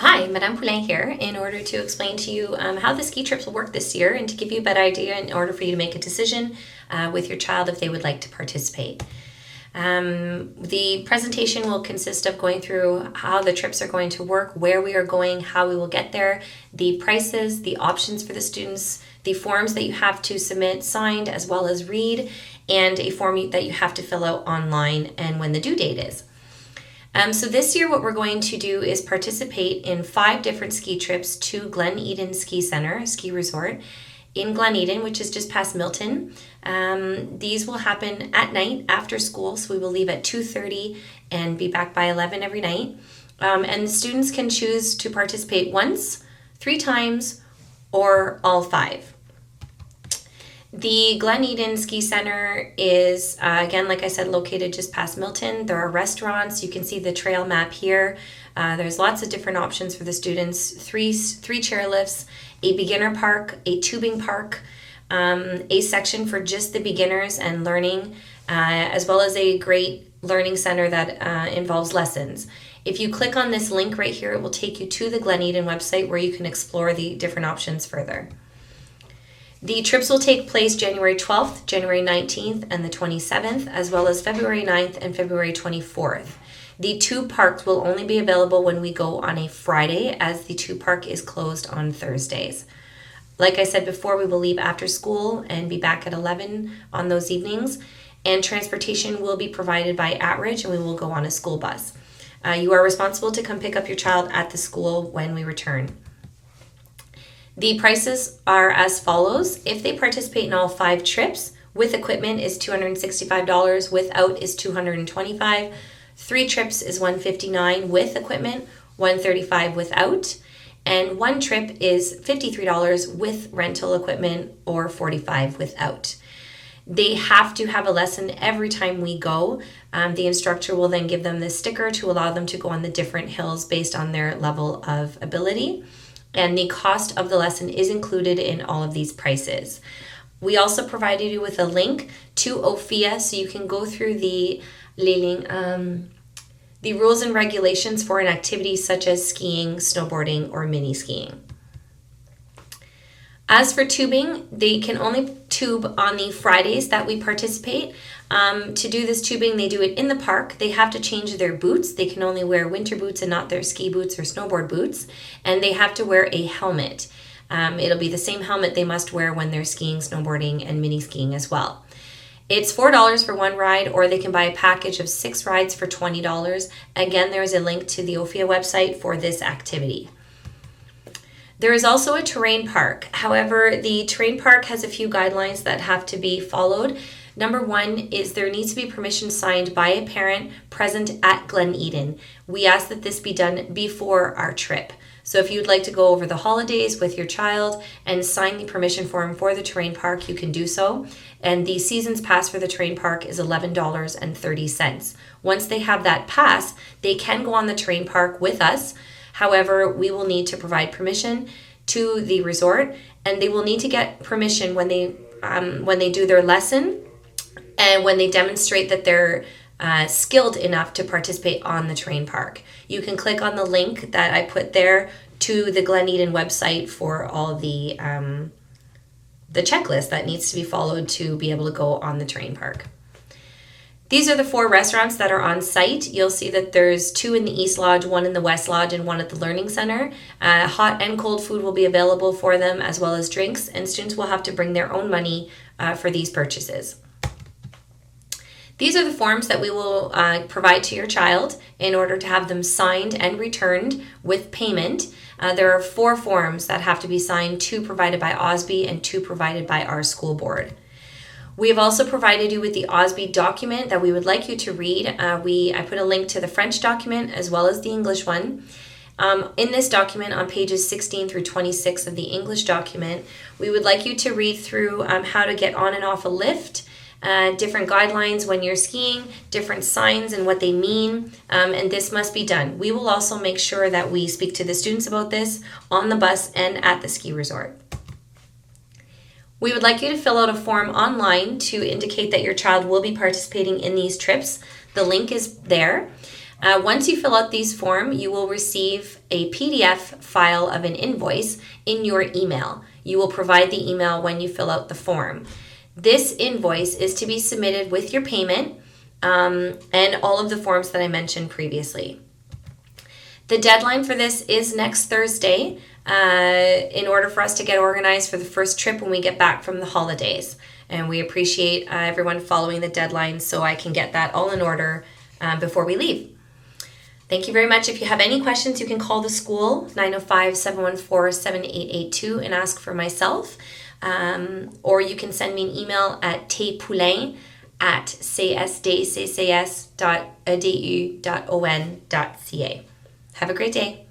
Hi, Madame Poulain here, in order to explain to you how the ski trips will work this year and to give you a better idea in order for you to make a decision with your child if they would like to participate. The presentation will consist of going through how the trips are going to work, where we are going, how we will get there, the prices, the options for the students, the forms that you have to submit signed as well as read, and a form that you have to fill out online and when the due date is. So this year what we're going to do is participate in 5 different ski trips to Glen Eden Ski Center, ski resort in Glen Eden, which is just past Milton. These will happen at night after school, so we will leave at 2:30 and be back by 11 every night. And the students can choose to participate once, 3 times, or all 5. The Glen Eden Ski Center is, again, like I said, located just past Milton. There are restaurants. You can see the trail map here. There's lots of different options for the students. Three chairlifts, a beginner park, a tubing park, a section for just the beginners and learning, as well as a great learning center that involves lessons. If you click on this link right here, it will take you to the Glen Eden website where you can explore the different options further. The trips will take place January 12th, January 19th, and the 27th, as well as February 9th and February 24th. The tube parks will only be available when we go on a Friday, as the tube park is closed on Thursdays. Like I said before, we will leave after school and be back at 11 on those evenings, and transportation will be provided by Atridge, and we will go on a school bus. You are responsible to come pick up your child at the school when we return. The prices are as follows. If they participate in all 5 trips, with equipment is $265, without is $225. 3 trips is $159 with equipment, $135 without, and 1 trip is $53 with rental equipment or $45 without. They have to have a lesson every time we go. The instructor will then give them this sticker to allow them to go on the different hills based on their level of ability. And the cost of the lesson is included in all of these prices. We also provided you with a link to OFIA so you can go through the rules and regulations for an activity such as skiing, snowboarding, or mini skiing. As for tubing, they can only tube on the Fridays that we participate. To do this tubing, they do it in the park. They have to change their boots. They can only wear winter boots and not their ski boots or snowboard boots. And they have to wear a helmet. It'll be the same helmet they must wear when they're skiing, snowboarding, and mini skiing as well. It's $4 for 1 ride, or they can buy a package of 6 rides for $20. Again, there is a link to the OFIA website for this activity. There is also a terrain park. However, the terrain park has a few guidelines that have to be followed. Number 1 is there needs to be permission signed by a parent present at Glen Eden. We ask that this be done before our trip. So if you'd like to go over the holidays with your child and sign the permission form for the terrain park, you can do so. And the season's pass for the terrain park is $11.30. Once they have that pass, they can go on the terrain park with us. However, we will need to provide permission to the resort, and they will need to get permission when they do their lesson and when they demonstrate that they're skilled enough to participate on the terrain park. You can click on the link that I put there to the Glen Eden website for all the checklist that needs to be followed to be able to go on the terrain park. These are the 4 restaurants that are on site. You'll see that there's 2 in the East Lodge, 1 in the West Lodge, and 1 at the Learning Center. Hot and cold food will be available for them, as well as drinks, and students will have to bring their own money for these purchases. These are the forms that we will provide to your child in order to have them signed and returned with payment. There are 4 forms that have to be signed, 2 provided by OSBE and 2 provided by our school board. We have also provided you with the OSBE document that we would like you to read. I put a link to the French document as well as the English one. In this document, on pages 16 through 26 of the English document, we would like you to read through how to get on and off a lift, different guidelines when you're skiing, different signs and what they mean, and this must be done. We will also make sure that we speak to the students about this on the bus and at the ski resort. We would like you to fill out a form online to indicate that your child will be participating in these trips. The link is there. Once you fill out these forms, you will receive a PDF file of an invoice in your email. You will provide the email when you fill out the form. This invoice is to be submitted with your payment and all of the forms that I mentioned previously. The deadline for this is next Thursday in order for us to get organized for the first trip when we get back from the holidays. And we appreciate everyone following the deadline so I can get that all in order before we leave. Thank you very much. If you have any questions, you can call the school, 905-714-7882, and ask for myself. Or you can send me an email at tpoulain@csdccs.edu.on.ca. Have a great day.